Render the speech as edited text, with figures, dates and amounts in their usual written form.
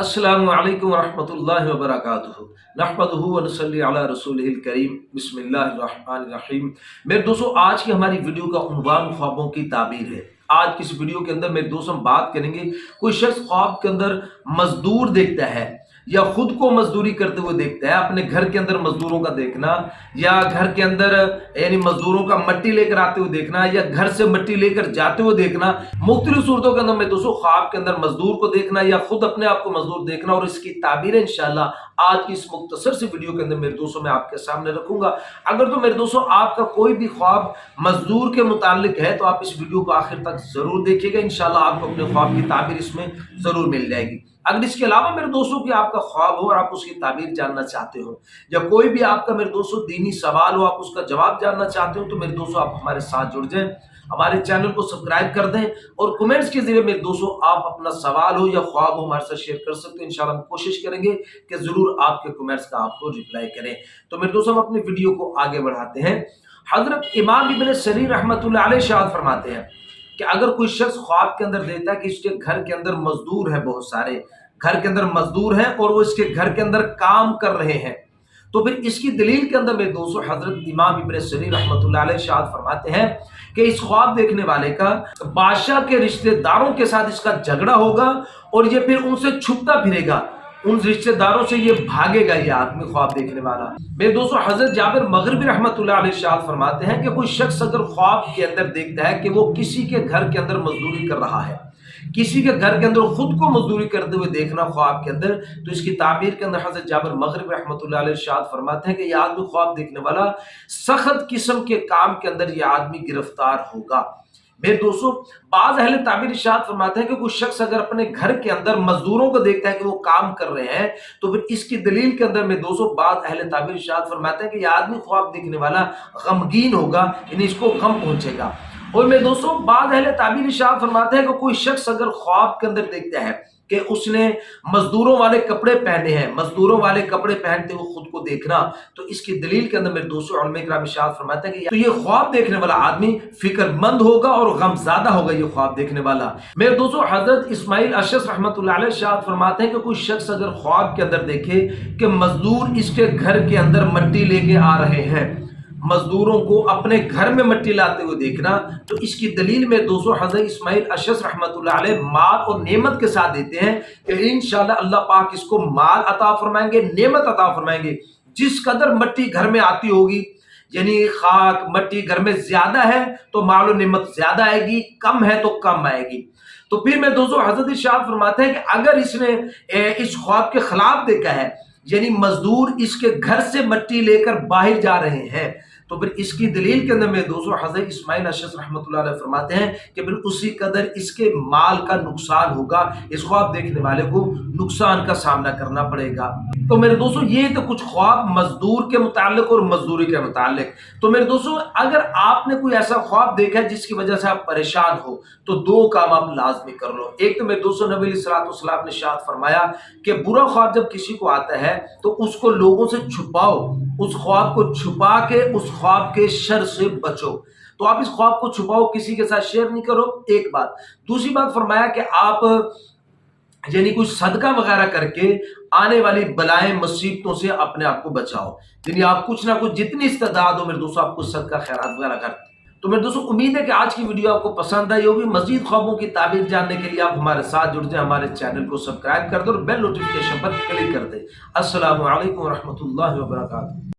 अस्सलामु अलैकुम वरहमतुल्लाहि वबरकातुहू नहमदुहू व नसल्ली अला रसूलिहिल करीम बिस्मिल्लाहिर रहमानिर रहीम। मेरे दोस्तों, आज की हमारी वीडियो का उन्वान ख्वाबों की ताबीर है। आज की इस वीडियो के अंदर मेरे दोस्तों हम बात करेंगे, कोई शख्स ख्वाब के अंदर मजदूर देखता है या खुद को मजदूरी करते हुए देखता है, अपने घर के अंदर मजदूरों का देखना या घर के अंदर यानी मजदूरों का मट्टी लेकर आते हुए देखना या घर से मट्टी लेकर जाते हुए देखना, मुख्तलिफ सूरतों के अंदर में दोस्तों ख्वाब के अंदर मजदूर को देखना या खुद अपने आप को मजदूर देखना, और इसकी ताबीर इंशाल्लाह आज की इस मुख्तसर सी वीडियो के अंदर मेरे दोस्तों मैं आपके सामने रखूंगा। अगर तो मेरे दोस्तों आपका कोई भी ख्वाब मजदूर के मुतालिक है तो आप इस वीडियो को आखिर तक जरूर देखिएगा, इंशाल्लाह आपको अपने ख्वाब की ताबीर इसमें जरूर मिल जाएगी। अगर इसके अलावा मेरे दोस्तों की आपका ख्वाब हो और आप उसकी ताबीर जानना चाहते हो, या कोई भी आपका मेरे दोस्तों दीनी सवाल हो, आप उसका जवाब जानना चाहते हो, तो मेरे दोस्तों आप हमारे साथ जुड़ जाएं, हमारे चैनल को सब्सक्राइब कर दें और कमेंट्स के जरिए मेरे दोस्तों आप अपना सवाल हो या ख्वाब हो हमारे साथ शेयर कर सकते हो। इंशाल्लाह हम कोशिश करेंगे कि जरूर आपके कमेंट्स का आपको रिप्लाई करें। तो मेरे दोस्तों हम अपनी वीडियो को आगे बढ़ाते हैं। हजरत इमाम इब्न सरी रहमतुल्लाह अलैह इरशाद फरमाते हैं कि अगर कोई शख्स ख्वाब के अंदर देखता है कि इसके घर के अंदर मजदूर है, बहुत सारे घर के अंदर मजदूर हैं और वो इसके घर के अंदर काम कर रहे हैं, तो फिर इसकी दलील के अंदर मेरे दोस्तों हजरत इमाम इब्न सरी रहमतुल्लाह अलैह इरशाद फरमाते हैं कि इस ख्वाब देखने वाले का बादशाह के रिश्तेदारों के साथ इसका झगड़ा होगा और ये फिर उनसे छुपता फिरेगा, उन रिश्तेदारों से ये भागेगा, ये आदमी ख्वाब देखने वाला। मेरे दोस्तों हजरत जाबिर मगरिबी रहमतुल्लाह अलैह इरशाद फरमाते हैं कि कोई शख्स अगर ख्वाब के अंदर देखता है कि वो किसी के घर के अंदर मजदूरी कर रहा है, किसी के घर के अंदर खुद को मजदूरी करते हुए देखना ख्वाब के अंदर, तो इसकी ताबीर के अंदर हजरत जाबिर मगरिबी रहमतुल्लाह अलैह इरशाद फरमाते हैं कि यह आदमी ख्वाब देखने वाला सख्त किस्म के काम के अंदर यह आदमी गिरफ्तार होगा। मेरे दोस्तों बाज अहले ताबीर इरशाद फरमाते हैं कि कोई शख्स अगर अपने घर के अंदर मजदूरों को देखता है कि वो काम कर रहे हैं, तो फिर इसकी दलील के अंदर में दोस्तों बाज अहले ताबीर इरशाद फरमाते हैं कि यह आदमी ख्वाब देखने वाला गमगीन होगा, यानी इसको गम पहुंचेगा। और मेरे दोस्तों बाज अहले ताबीर इरशाद फरमाते हैं कि कोई शख्स अगर ख्वाब के अंदर देखता है कि उसने मजदूरों वाले कपड़े पहने हैं, मजदूरों वाले कपड़े पहनते हुए खुद को देखना, तो इसकी दलील के अंदर मेरे दोस्तों उलमा किराम इरशाद फरमाते हैं कि तो ये ख्वाब देखने वाला आदमी फिक्रमंद होगा और गमज़दा होगा ये ख्वाब देखने वाला। मेरे दोस्तों हजरत इस्माइल अशस रहमतुल्लाह अलैह इरशाद फरमाते हैं कि कोई शख्स अगर ख्वाब के अंदर देखे कि मजदूर इसके घर के अंदर मट्टी लेके आ रहे हैं, मजदूरों को अपने घर में मट्टी लाते हुए देखना, तो इसकी दलील में दोस्तों हजरत इस्माइल अशस रहमतुल्लाह अलैह माल और नेमत के साथ देते हैं कि इंशाल्लाह अल्लाह पाक इसको माल अता फरमाएंगे, नेमत अता फरमाएंगे। जिस कदर मट्टी घर में आती होगी, यानी खाक मट्टी घर में ज्यादा है तो माल और नेमत ज्यादा आएगी, कम है तो कम आएगी। तो फिर मैं दोस्तों हजरत इरशाद फरमाते हैं कि अगर इसने इस ख्वाब के खिलाफ देखा है, यानी मजदूर इसके घर से मट्टी लेकर बाहर जा रहे हैं, तो फिर इसकी दलील के अंदर में दोस्तों हजरत इस्माइल अशस रहमतुल्लाह अलैह फरमाते हैं कि फिर उसी कदर इसके माल का नुकसान होगा, इस ख्वाब देखने वाले को नुकसान का सामना करना पड़ेगा। तो मेरे दोस्तों ये तो कुछ ख्वाब मजदूर के मुतालिक और मजदूरी के मुतालिक। तो मेरे दोस्तों अगर आपने कोई ऐसा ख्वाब देखा है जिसकी वजह से आप परेशान हो, तो दो काम आप लाजमी कर लो। एक तो मेरे दोस्तों नबी सल्लल्लाहु अलैहि वसल्लम ने इरशाद फरमाया कि बुरा ख्वाब जब किसी को आता है तो उसको लोगों से छुपाओ, उस ख्वाब को छुपा के उस ख्वाब के शर से बचो। तो आप इस ख्वाब को छुपाओ, किसी के साथ शेयर नहीं करो, एक बात। दूसरी बात फरमाया कि आप यानी कुछ सदका वगैरह करके आने वाली बलाएं मुसीबतों से अपने आप को बचाओ, यानी आप कुछ ना कुछ जितनी इस्तेदाद हो मेरे दोस्तों आप कुछ सदका खैरात वगैरह कर। तो मेरे दोस्तों उम्मीद है कि आज की वीडियो आपको पसंद आई होगी। मजीद ख्वाबों की ताबीर जानने के लिए आप हमारे साथ जुड़ जाएं, हमारे चैनल को सब्सक्राइब कर दो और बेल नोटिफिकेशन पर क्लिक कर दें। अस्सलामु अलैकुम रहमतुल्लाहि व बरकातहू।